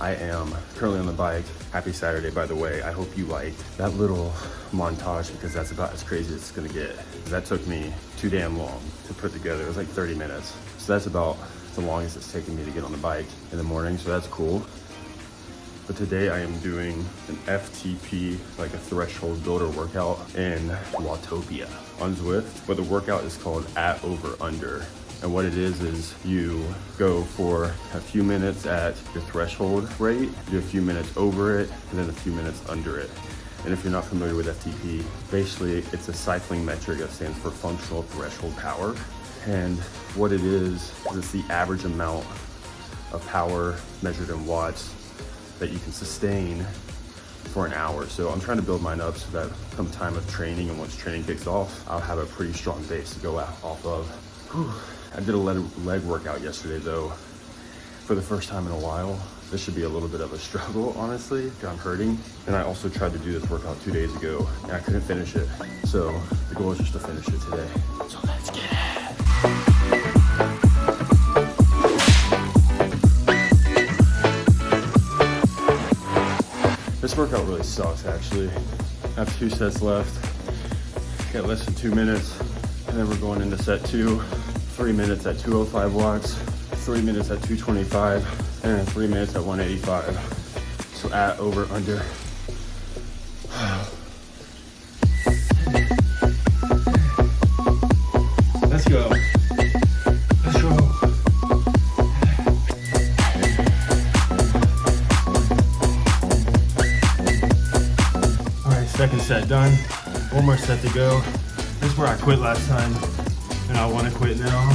I am currently on the bike. Happy Saturday, by the way. I hope you liked that little montage because that's about as crazy as it's gonna get. That took me too damn long to put together. It was like 30 minutes. So that's about the longest it's taken me to get on the bike in the morning, so that's cool. But today I am doing an FTP, like a threshold builder workout in Watopia on Zwift, but the workout is called at over under. And what it is you go for a few minutes at your threshold rate, do a few minutes over it, and then a few minutes under it. And if you're not familiar with FTP, basically it's a cycling metric that stands for functional threshold power. And what it is it's the average amount of power measured in watts that you can sustain for an hour. So I'm trying to build mine up so that come time of training and once training kicks off, I'll have a pretty strong base to go off of. Whew. I did a leg workout yesterday though, for the first time in a while. This should be a little bit of a struggle, honestly. I'm hurting. And I also tried to do this workout 2 days ago and I couldn't finish it. So the goal is just to finish it today. So let's get it. This workout really sucks actually. I have 2 sets left. Got less than 2 minutes. And then we're going into set 2. 3 minutes at 205 watts, 3 minutes at 225, and 3 minutes at 185. So at over under. Let's go. Let's go. All right, second set done. One more set to go. This is where I quit last time. And I want to quit now.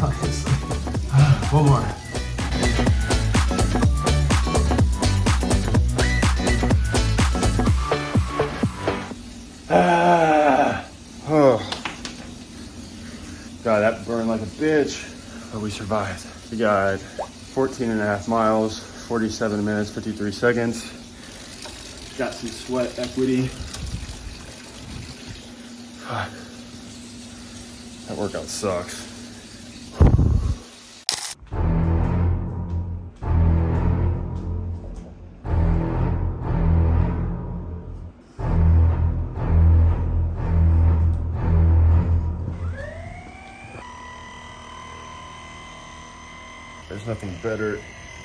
Honestly. One more. Oh. God, that burned like a bitch. But we survived. We got 14 and a half miles, 47 minutes, 53 seconds. Got some sweat equity. Fuck. That workout sucks. There's nothing better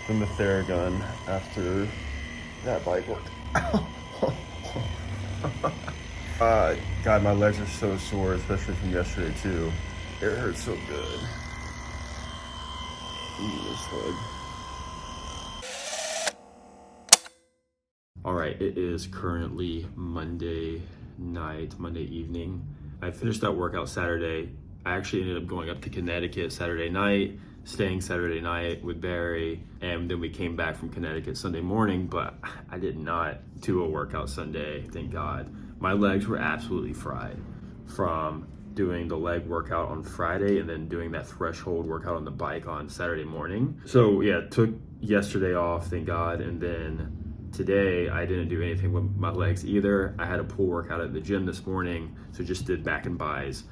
than the Theragun after that bike workout. God, my legs are so sore, especially from yesterday too. It hurts so good. This leg. All right, it is currently Monday night, Monday evening. I finished that workout Saturday. I actually ended up going up to Connecticut Saturday night, staying Saturday night with Barry, and then we came back from Connecticut Sunday morning, but I did not do a workout Sunday, thank God. My legs were absolutely fried from doing the leg workout on Friday and then doing that threshold workout on the bike on Saturday morning. So yeah, took yesterday off, thank God, and then today I didn't do anything with my legs either. I had a pull workout at the gym this morning, so just did back and bis.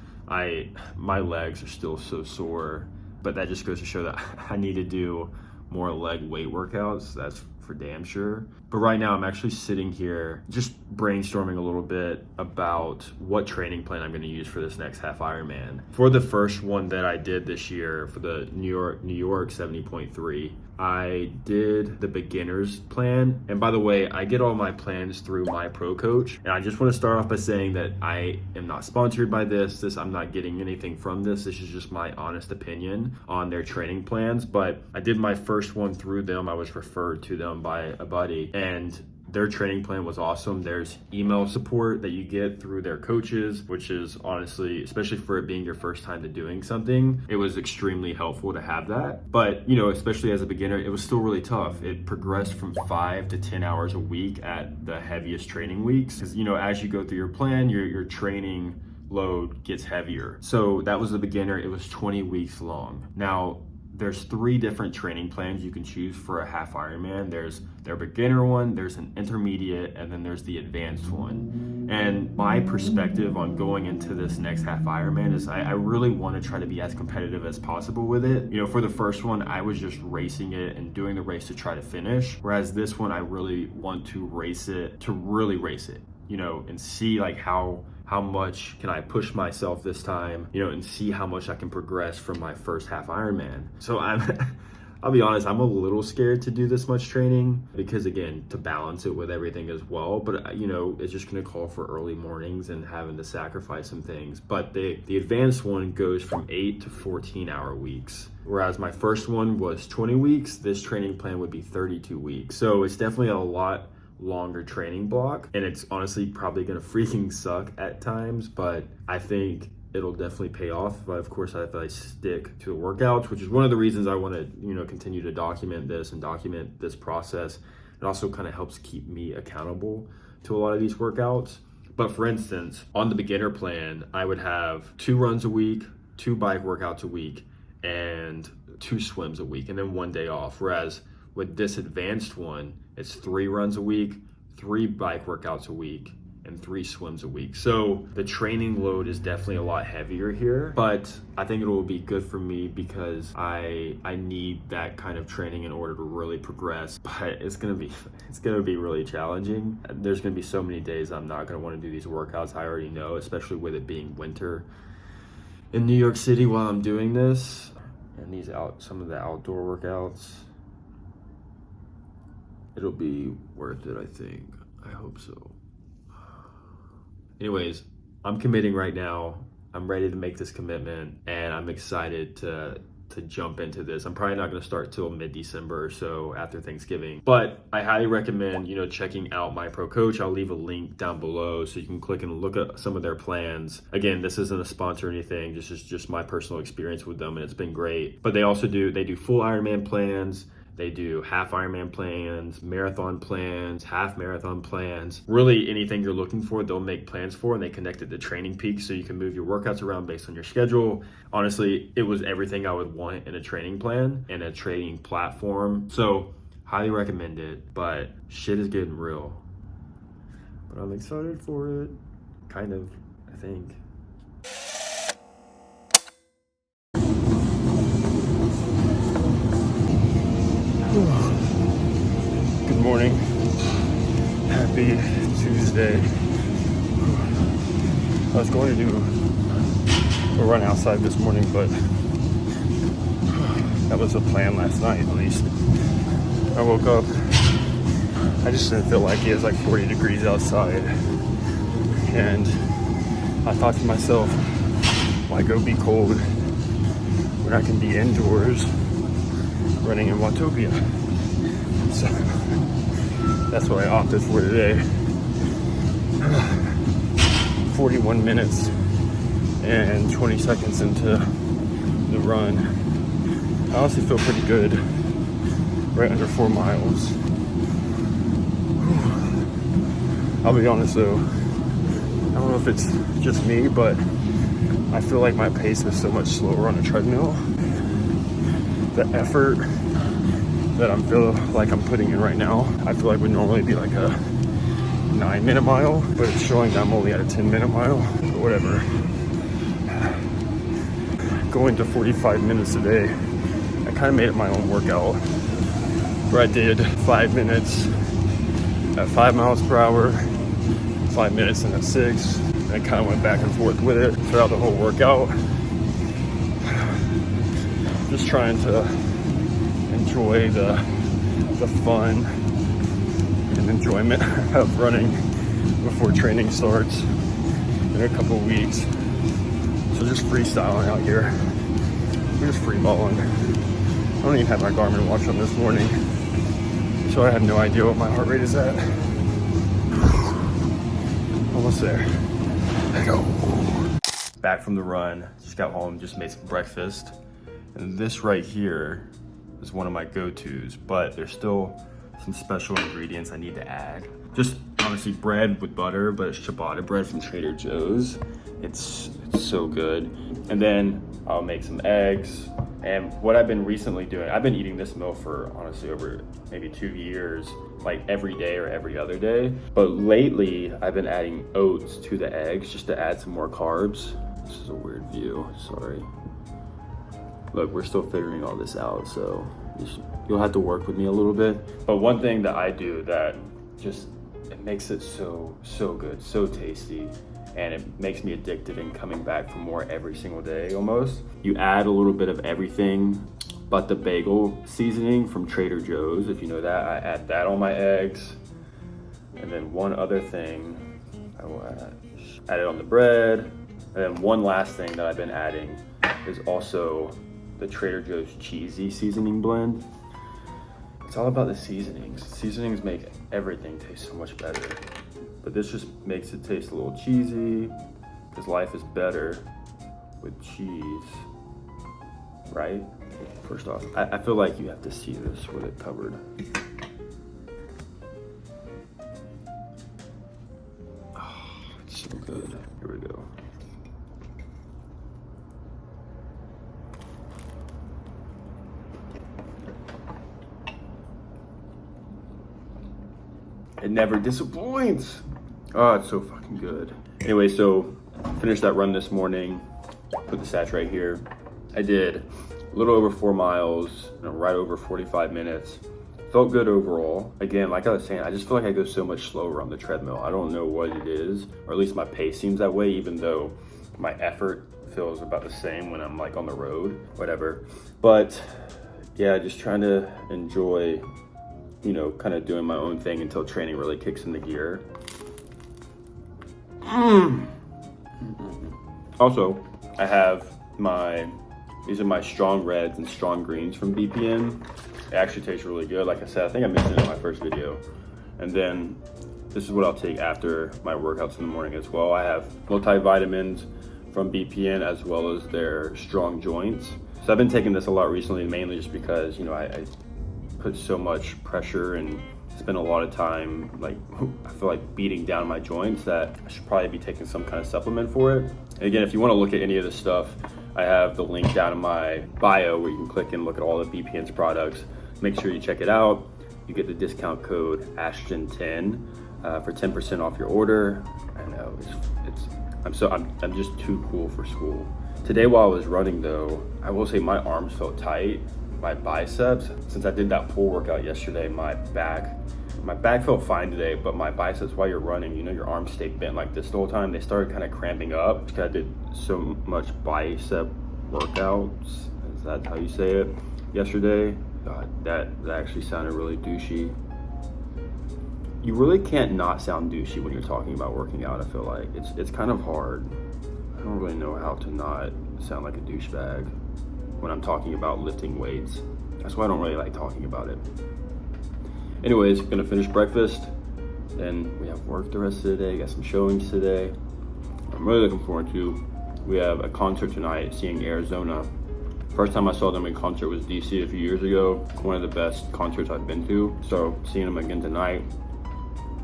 My legs are still so sore, but that just goes to show that I need to do more leg weight workouts. That's for damn sure. But right now I'm actually sitting here just brainstorming a little bit about what training plan I'm going to use for this next half Ironman. For the first one that I did this year, for the New York 70.3, I did the beginner's plan. And by the way, I get all my plans through my pro coach. And I just want to start off by saying that I am not sponsored by this. I'm not getting anything from this. This is just my honest opinion on their training plans. But I did my first one through them. I was referred to them by a buddy, and their training plan was awesome. There's email support that you get through their coaches, which is honestly, especially for it being your first time to doing something, it was extremely helpful to have that. But, you know, especially as a beginner, it was still really tough. It progressed from 5 to 10 hours a week at the heaviest training weeks. Because, you know, as you go through your plan, your training load gets heavier. So that was the beginner. It was 20 weeks long. Now, there's 3 different training plans you can choose for a half Ironman. There's their beginner one, there's an intermediate, and then there's the advanced one. And my perspective on going into this next half Ironman is I really want to try to be as competitive as possible with it. You know, for the first one, I was just racing it and doing the race to try to finish. Whereas this one, I really want to race it, to really race it, you know, and see like how much can I push myself this time, you know, and see how much I can progress from my first half Ironman. So I'll be honest, I'm a little scared to do this much training because, again, to balance it with everything as well. But, you know, it's just going to call for early mornings and having to sacrifice some things. But the advanced one goes from 8 to 14-hour weeks. Whereas my first one was 20 weeks, this training plan would be 32 weeks. So it's definitely a lot longer training block. And it's honestly probably going to freaking suck at times. But I think it'll definitely pay off. But of course, if I stick to the workouts, which is one of the reasons I want to, you know, continue to document this process. It also kind of helps keep me accountable to a lot of these workouts. But for instance, on the beginner plan, I would have 2 runs a week, 2 bike workouts a week, and 2 swims a week, and then 1 day off. Whereas with this advanced one, it's 3 runs a week, 3 bike workouts a week, and 3 swims a week. So the training load is definitely a lot heavier here, but I think it will be good for me because I need that kind of training in order to really progress. But it's gonna be really challenging. There's gonna be so many days I'm not gonna want to do these workouts. I already know, especially with it being winter in New York City while I'm doing this. And some of the outdoor workouts, it'll be worth it, I think. I hope so. Anyways, I'm committing right now. I'm ready to make this commitment, and I'm excited to jump into this. I'm probably not going to start till mid-December or so after Thanksgiving, but I highly recommend, you know, checking out My Pro Coach. I'll leave a link down below so you can click and look at some of their plans. Again, this isn't a sponsor or anything. This is just my personal experience with them, and it's been great. But they do full Ironman plans. They do half Ironman plans, marathon plans, half marathon plans. Really anything you're looking for, they'll make plans for, and they connect it to Training Peaks so you can move your workouts around based on your schedule. Honestly, it was everything I would want in a training plan and a training platform. So highly recommend it, but shit is getting real. But I'm excited for it, kind of, I think. Good morning. Happy Tuesday. I was going to do a run outside this morning, but that was the plan last night at least. I woke up, I just didn't feel like it. It was like 40 degrees outside. And I thought to myself, why go be cold when I can be indoors running in Watopia? So that's what I opted for today. 41 minutes and 20 seconds into the run. I honestly feel pretty good. Right under 4 miles. I'll be honest though, I don't know if it's just me, but I feel like my pace is so much slower on a treadmill. The effort that I'm feeling like I'm putting in right now, I feel like would normally be like a 9-minute mile, but it's showing that I'm only at a 10-minute mile, but whatever. Going to 45 minutes a day, I kind of made it my own workout, where I did 5 minutes at 5 miles per hour, 5 minutes and at 6, and I kind of went back and forth with it throughout the whole workout. Just trying to enjoy the fun and enjoyment of running before training starts in a couple weeks. So just freestyling out here. We're just free balling. I don't even have my Garmin watch on this morning, so I have no idea what my heart rate is at. Almost there. There we go. Back from the run, just got home, just made some breakfast. And this right here is one of my go-tos, but there's still some special ingredients I need to add. Just honestly bread with butter, but it's ciabatta bread from Trader Joe's. It's so good. And then I'll make some eggs, And what I've been recently doing, I've been eating this meal for honestly over maybe 2 years, like every day or every other day. But lately, I've been adding oats to the eggs just to add some more carbs. This is a weird view, sorry. Look, we're still figuring all this out, so you'll have to work with me a little bit. But one thing that I do that just, it makes it so good, so tasty, and it makes me addicted and coming back for more every single day almost. You add a little bit of everything but the bagel seasoning from Trader Joe's, if you know that. I add that on my eggs. And then one other thing I will add it on the bread. And then one last thing that I've been adding is also the Trader Joe's cheesy seasoning blend. It's all about the seasonings. Seasonings make everything taste so much better. But this just makes it taste a little cheesy, because life is better with cheese, right? First off, I feel like you have to see this with it covered. Oh, it's so good. Here we go. It never disappoints. Oh, it's so fucking good. Anyway, so finished that run this morning. Put the stats right here. I did a little over 4 miles, right over 45 minutes. Felt good overall. Again, like I was saying, I just feel like I go so much slower on the treadmill. I don't know what it is, or at least my pace seems that way, even though my effort feels about the same when I'm like on the road, whatever. But yeah, just trying to enjoy, you know, kind of doing my own thing until training really kicks into gear. Also, I have these are my strong reds and strong greens from BPN. It actually tastes really good. Like I said, I think I mentioned it in my first video. And then this is what I'll take after my workouts in the morning as well. I have multivitamins from BPN as well as their strong joints. So I've been taking this a lot recently, mainly just because, you know, I put so much pressure and spend a lot of time, like, I feel like beating down my joints, that I should probably be taking some kind of supplement for it. And again, if you want to look at any of this stuff, I have the link down in my bio where you can click and look at all the BPN's products. Make sure you check it out. You get the discount code ASHTON10 for 10% off your order. I know I'm just too cool for school. Today while I was running though, I will say my arms felt tight. My biceps, since I did that pull workout yesterday, my back felt fine today, but my biceps, while you're running, you know, your arms stay bent like this the whole time. They started kind of cramping up because I did so much bicep workouts, is that how you say it, yesterday. God, that actually sounded really douchey. You really can't not sound douchey when you're talking about working out. I feel like it's kind of hard. I don't really know how to not sound like a douchebag when I'm talking about lifting weights. That's why I don't really like talking about it. Anyways, gonna finish breakfast, then we have work the rest of the day, got some showings today. I'm really looking forward to. We have a concert tonight, seeing Arizona. First time I saw them in concert was DC a few years ago. One of the best concerts I've been to. So seeing them again tonight,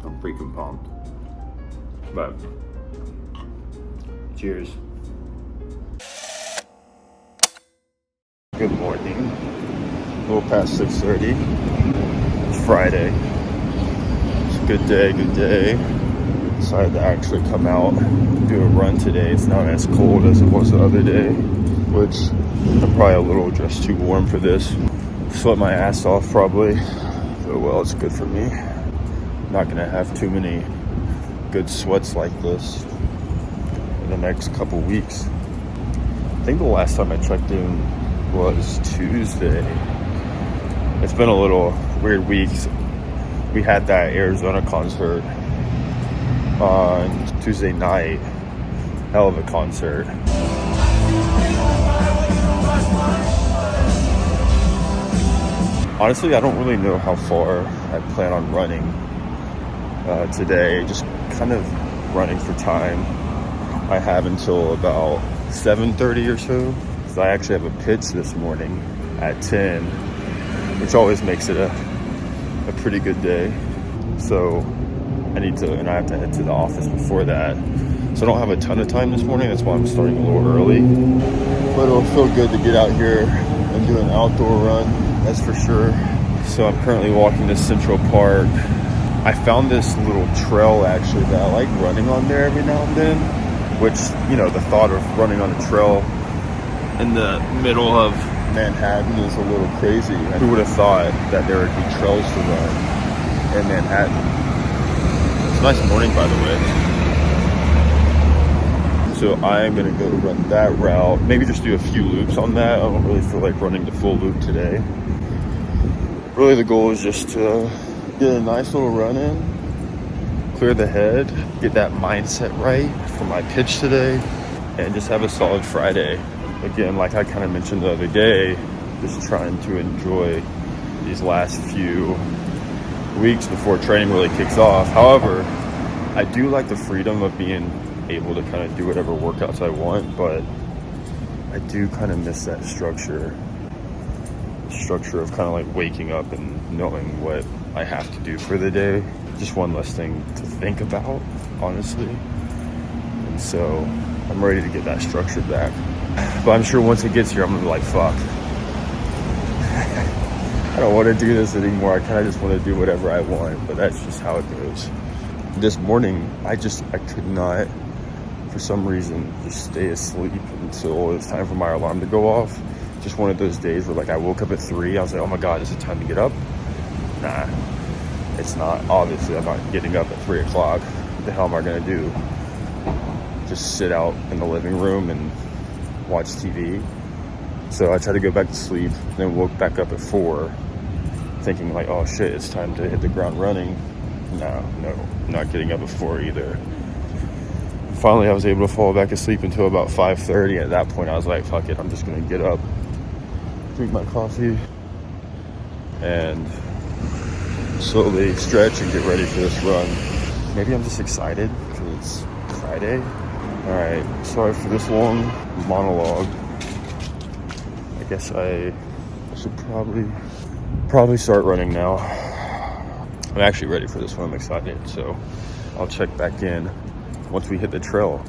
I'm freaking pumped. But cheers. Good morning. A little past 6:30. It's Friday. It's a good day, good day. Decided to actually come out and do a run today. It's not as cold as it was the other day, which I'm probably a little just too warm for this. Sweat my ass off probably. But well, it's good for me. I'm not gonna have too many good sweats like this in the next couple weeks. I think the last time I checked in was Tuesday. It's been a little weird week. We had that Arizona concert on Tuesday night. Hell of a concert. Honestly, I don't really know how far I plan on running today. Just kind of running for time. I have until about 7:30 or so. I actually have a pitch this morning at 10, which always makes it a pretty good day. So I have to head to the office before that. So I don't have a ton of time this morning. That's why I'm starting a little early. But it'll feel good to get out here and do an outdoor run, that's for sure. So I'm currently walking to Central Park. I found this little trail actually that I like running on there every now and then, which, you know, the thought of running on a trail in the middle of Manhattan is a little crazy. Who would have thought that there would be trails to run in Manhattan? It's a nice morning, by the way. So I'm gonna go run that route. Maybe just do a few loops on that. I don't really feel like running the full loop today. Really the goal is just to get a nice little run in, clear the head, get that mindset right for my pitch today, and just have a solid Friday. Again, like I kind of mentioned the other day, just trying to enjoy these last few weeks before training really kicks off. However, I do like the freedom of being able to kind of do whatever workouts I want, but I do kind of miss that structure of kind of like waking up and knowing what I have to do for the day. Just one less thing to think about, honestly. And so I'm ready to get that structure back. But I'm sure once it gets here, I'm gonna be like, fuck. I don't want to do this anymore. I kind of just want to do whatever I want, but that's just how it goes. This morning, I could not, for some reason, just stay asleep until it was time for my alarm to go off. Just one of those days where like I woke up at 3, I was like, oh my God, is it time to get up? Nah, it's not. Obviously, I'm not getting up at 3 o'clock. What the hell am I gonna do? Just sit out in the living room and watch TV? So I tried to go back to sleep, then woke back up at 4, thinking like, oh shit, it's time to hit the ground running. No, I'm not getting up at 4 either. Finally, I was able to fall back asleep until about 5:30. At that point, I was like, fuck it, I'm just gonna get up, drink my coffee, and slowly stretch and get ready for this run. Maybe I'm just excited because it's Friday. All right, sorry for this long monologue. I guess I should probably start running now. I'm actually ready for this one. I'm excited, so I'll check back in once we hit the trail.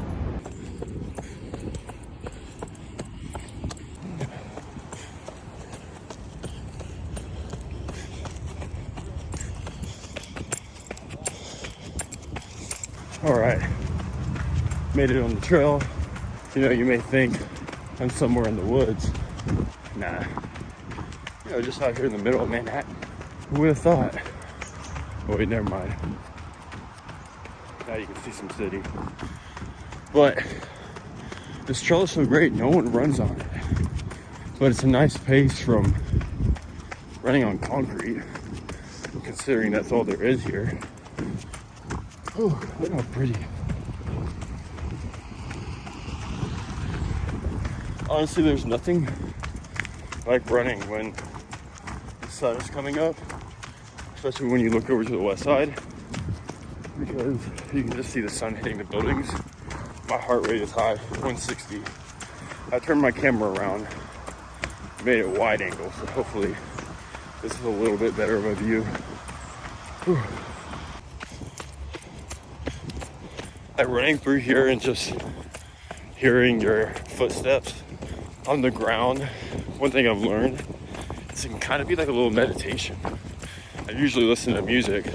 All right, made it on the trail. You know, you may think I'm somewhere in the woods. Nah, you know, just out here in the middle of Manhattan. Who would have thought? Oh wait, never mind. Now you can see some city. But this trail is so great, no one runs on it. But it's a nice pace from running on concrete, considering that's all there is here. Oh, look how pretty. Honestly, there's nothing like running when the sun is coming up, especially when you look over to the west side, because you can just see the sun hitting the buildings. My heart rate is high, 160. I turned my camera around, made it wide angle, so hopefully this is a little bit better of a view. Whew. Like running through here and just hearing your footsteps on the ground, one thing I've learned is it can kind of be like a little meditation. I usually listen to music,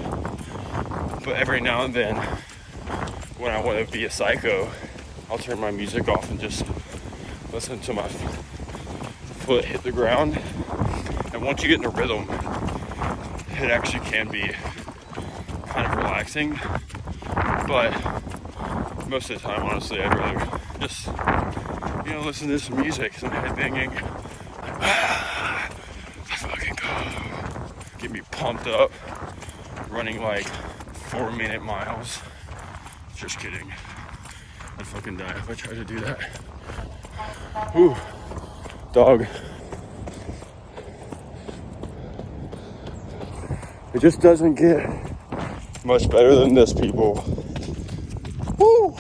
but every now and then when I want to be a psycho, I'll turn my music off and just listen to my foot hit the ground. And once you get in a rhythm, it actually can be kind of relaxing. But most of the time, honestly, I'd rather just, you know, listen to some music, some headbanging. Like, let's fucking go. Get me pumped up, running like 4-minute miles. Just kidding. I'd fucking die if I tried to do that. Ooh, dog. It just doesn't get much better than this, people. Woo!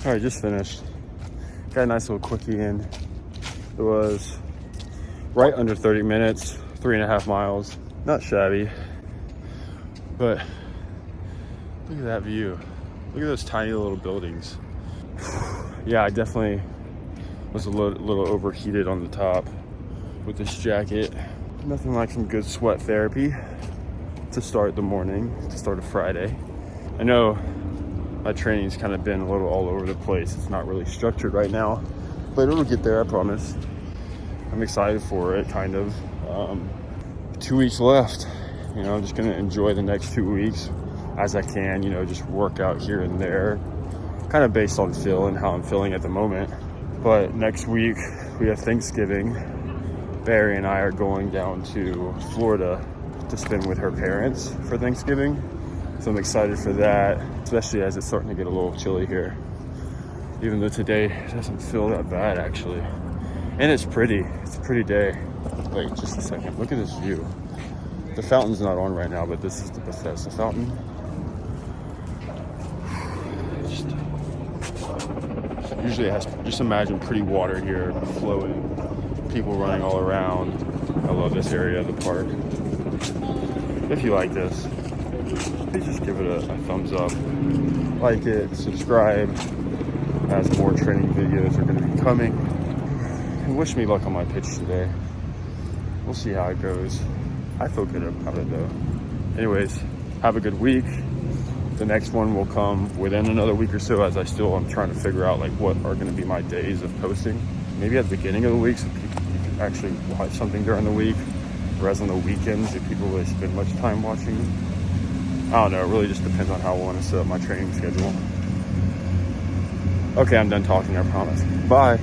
All right, just finished. Got a nice little quickie in. It was right under 30 minutes, 3.5 miles. Not shabby, but look at that view. Look at those tiny little buildings. Yeah, I definitely was a little overheated on the top with this jacket. Nothing like some good sweat therapy to start the morning, to start a Friday. I know my training's kind of been a little all over the place. It's not really structured right now, but it'll get there, I promise. I'm excited for it, kind of. 2 weeks left. You know, I'm just gonna enjoy the next 2 weeks as I can, you know, just work out here and there, kind of based on feel and how I'm feeling at the moment. But next week we have Thanksgiving. Barry and I are going down to Florida to spend with her parents for Thanksgiving. So I'm excited for that, especially as it's starting to get a little chilly here. Even though today doesn't feel that bad, actually. And it's pretty. It's a pretty day. Wait, just a second. Look at this view. The fountain's not on right now, but this is the Bethesda fountain. Usually it has, just imagine pretty water here, flowing, people running all around. I love this area of the park. If you like this, please just give it a thumbs up. Like it, subscribe, as more training videos are going to be coming. And wish me luck on my pitch today. We'll see how it goes. I feel good about it though. Anyways, have a good week. The next one will come within another week or so, as I'm trying to figure out like what are going to be my days of posting. Maybe at the beginning of the week so people can actually watch something during the week, whereas on the weekends if people really spend much time watching. I don't know, it really just depends on how I want to set up my training schedule. Okay, I'm done talking, I promise. Bye.